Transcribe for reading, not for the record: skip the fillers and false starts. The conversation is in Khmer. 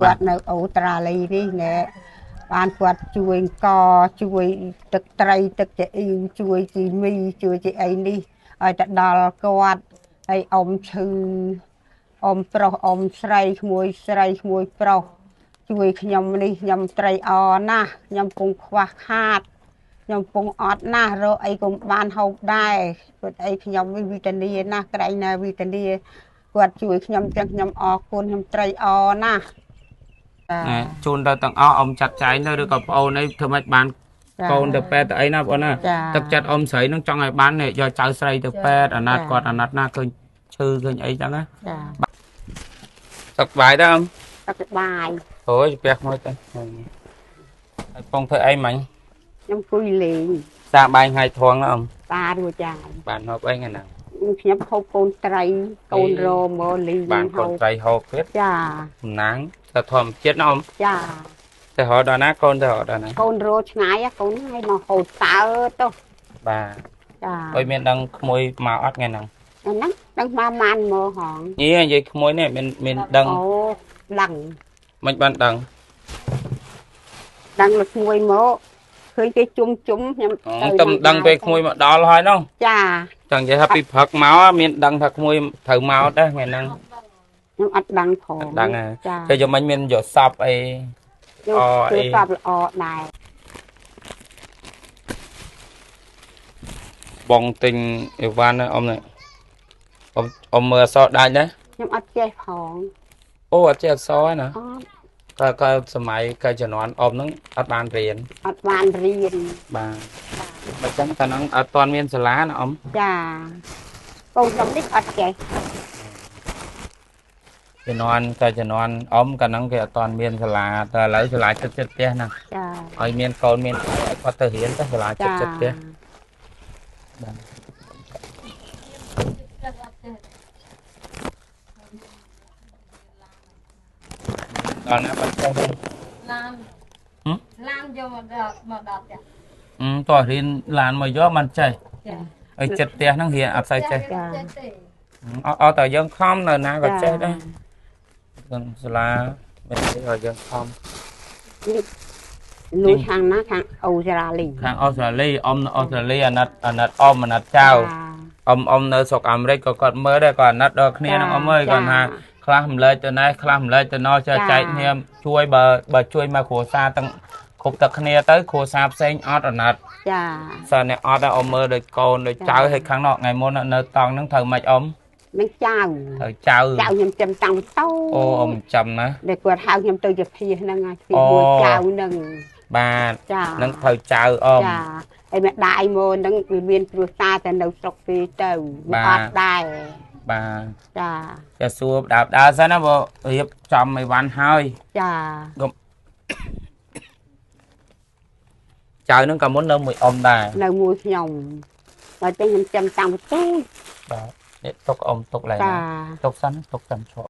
quạtនៅអូស្ត្រាលីនេះណែបានគាត់ជួយកជួយទឹកត្រីទឹកចាអ៊ីវជួយជីមីជួយជីអីនេះឲ្យទៅដល់គាត់ហើយអ៊ំឈឺអ៊ំប្រុសអ៊ំស្រីក្មួយស្រីក្មួយប្រុសជួយខ្ញុំនេះខ្ញុំត្រីអណាស់ខ្ញុំពងខ្វះខាតខ្ញុំពងអត់ណាស់រកអីក៏បានហូបដែរគាត់អីខ្ញុំវីតានីណាស់ក្រែងណាវីតានីគាត់ជួយខ្ញុំទាំងខ្ញុំអរគុណខ្ញុំត្រីអណាស់ជូនទៅទាំងអស់អ៊ំចាត់ចែងទៅឬក៏ប្អូនអីធ្វើម៉េចបានកូនទៅពេទ្យទៅអីណាបងណាទឹកចិត្តអ៊ំស្រីនឹងចង់ឲ្យបានយកចៅស្រីទៅពេទ្យអាណត្តិគាត់អាណត្តិណាឃើញឈឺឃើញអីចឹងណាសុខសប្បាយទេអ៊ំសុខសប្បាយអូយជពាក់មួយទៅហើយពងធ្វើអីមិញខ្ញុំគួយលេងសាបាយថ្ងៃធំណាអ៊ំតារួចចាបានហូបអីថ្ងៃណាខ្ញុំហូបកូនត្រីកូនរមកលីងបានកូនត្រីហូបទៀតចាតំណាងទៅធម្មជាតិណាអ៊ំចាទៅរកដល់ណាកូនទៅរកដល់ណាកូនរឆ្ងាយកូនឲ្យមកហូតតើទៅបាទចាអុយមានដឹងក្មួយមកអត់ថ្ងៃហ្នឹងហ្នឹងដឹងមកម៉ានមើលហងនិយាយក្មួយនេះមានដឹងអូដឹងមិនបានដឹងលើក្មួយមកឃើញគេជុំខ្ញុំទៅដឹងពេលក្មួយមកដល់ហើយនោះចាចង់និយាយថាពីព្រឹកមកមានដឹងថាក្មួយត្រូវមកដែរថ្ងៃហ្នឹងខ្ញុំអត់ដឹងផងដឹងតែយកមិនមានយកសពអីអីសពល្អដែរបងទិញអីវ៉ាន់អ៊ំនេះអ៊ំមើលអសដាច់ដែរខ្ញុំអត់ចេះផងអូអត់ចេះអសហ្នឹងណាក៏សម័យកាលជំនាន់អ៊ំហ្នឹងអត់បានរៀនបាទបើចឹងតាហ្នឹងអត់ទាន់មានសាលាណាអ៊ំចាកូនខ្ញុំនេះអត់ចេះជំនាន់អ៊ំកាលហ្នឹងគេអត់ទាន់មានសាលាតែឥឡូវសាលាចិត្តផ្ទះណាចាឲ្យមានកូនមានគាត់ទៅរៀនទៅសាលាចិត្តផ្ទះបាទដល់ណាបាត់ទៅឡានយកមកដល់ចាតោះរៀនឡានមកយកមិនចេះឲ្យចិត្តផ្ទះហ្នឹងរៀនអត់សូវចេះអត់តែយើងខំនៅណាក៏ចេះដែរសាលាមិនទេឲ្យយើងខំលុយខាងណាខាងអូស្ត្រាលីខាងអូស្ត្រាលីអ៊ំនៅអូស្ត្រាលីអាណត្តិអ៊ំអាណត្តិចៅអ៊ំនៅស្រុកអាមេរិកក៏គាត់មើលដែរក៏អាណត្តិដល់គ្នានឹងអ៊ំអើយគាត់ថាខ្លះម្លែកទៅណែខ្លះម្លែកទៅណោះចែកគ្នាជួយបើជួយមកគ្រួសារទាំងគ្រប់ទឹកគ្នាទៅគ្រួសារផ្សេងអត់អាណត្តិចាសិនអត់អ៊ំមើលដូចកូនដូចចៅហើយខាងនោះថ្ងៃមុននៅតង់ហ្នឹងត្រូវមិនអ៊ំនឹងចៅត្រូវចៅខ្ញុំចាំតាំងតូអូអ៊ំចាំណាដែលគាត់ហៅខ្ញុំទៅជាភីហ្នឹងភីមួយចៅហ្នឹងបាទនឹងត្រូវចៅអ៊ំចាហើយម្ដាយមកហ្នឹងវាមានគ្រួសារតែនៅស្រុកពីទៅអត់ដែរបាទចាសួរដើរសិនណាបើរៀបចំអីវ៉ាន់ហើយចាចៅនឹងក៏មុននៅមួយអ៊ំដែរនៅមួយខ្ញុំហើយតែខ្ញុំចាំតាំងពីទូបាទនេះទុកអ៊ំទុកឡើយទុកសិនឈប់